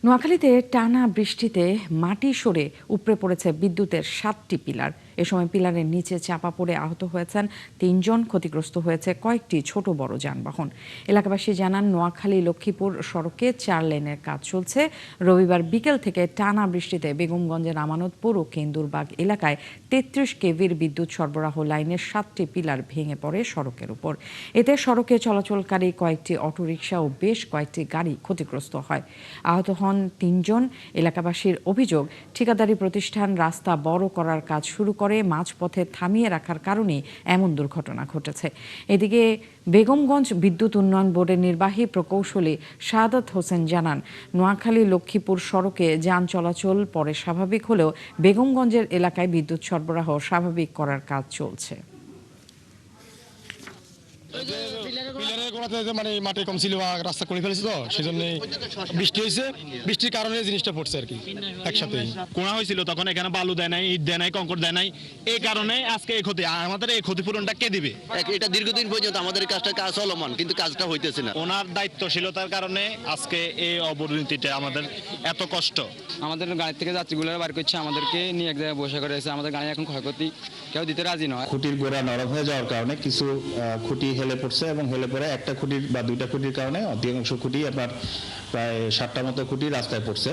নোয়াখালীতে টানা বৃষ্টিতে মাটি সরে উপড়ে পড়েছে বিদ্যুতের ৭টি পিলার। এ সময় পিলারের নিচে চাপা পড়ে আহত হয়েছেন ৩ জন, ক্ষতিগ্রস্ত হয়েছে কয়েকটি ছোট বড় যানবাহন। এলাকাবাসী জানান, নোয়াখালী লক্ষ্মীপুর সড়কে ৪ লেনের কাজ চলছে। রবিবার বিকেল থেকে টানা বৃষ্টিতে বেগমগঞ্জের আমানতপুর ও কেন্দুরবাগ এলাকায় ৩৩ কেভির বিদ্যুৎ সরবরাহ লাইনের ৭টি পিলার ভেঙে পড়ে সড়কের উপর। এতে সড়কে চলাচলকারী কয়েকটি অটোরিকশা ও বেশ কয়েকটি গাড়ি ক্ষতিগ্রস্ত হয়। আহত হন ৩ জন। এলাকাবাসীর অভিযোগ, ঠিকাদারি প্রতিষ্ঠান রাস্তা বড় করার কাজ শুরু করে মাঝপথে থামিয়ে রাখার কারণে এমন দুর্ঘটনা ঘটেছে। এদিকে বেগমগঞ্জ বিদ্যুৎ উন্নয়ন বোর্ডের নির্বাহী প্রকৌশলী শাহাদাত হোসেন জানান, নোয়াখালী লক্ষ্মীপুর সড়কে যান চলাচল পরে স্বাভাবিক হলেও বেগমগঞ্জের এলাকায় বিদ্যুৎ সরবরাহ স্বাভাবিক করার কাজ চলছে। মানে মাটি কম ছিল, রাস্তা করে ফেলেছে, তো সেজন্য বৃষ্টি হয়েছে, বৃষ্টির কারণে জিনিসটা পড়ছে আর কি একসাথে। কোনা হয়েছিল তখন এখানে বালু দেয় নাই, ইট দেয় নাই, কংকর দেয় নাই, এই কারণে আজকে এই ক্ষতি। আমাদের এই ক্ষতিপূরণটা কে দিবে? এটা দীর্ঘদিন পর্যন্ত আমাদের কাজ চলমান, কিন্তু কাজটা হইতেছে না। ওনার দায়িত্বশীলতার কারণে আজকে এই অবনতিটা, আমাদের এত কষ্ট। আমাদের গাড়ি থেকে যাত্রীগুলো বার করছে, আমাদেরকে নিয়ে এক জায়গায় বসে করে এসে আমাদের গাড়ি এখন ক্ষয়ক্ষতি কেউ দিতে রাজি নয়। খুঁটির গোড়া নরম হয়ে যাওয়ার কারণে কিছু খুঁটি হেলে পড়ছে এবং হেলে পড়ে একটা খুঁটির বা দুইটা খুঁটির কারণে অধিকাংশ খুঁটি আপনার প্রায় 7টা মতো খুঁটি রাস্তায় পড়ছে।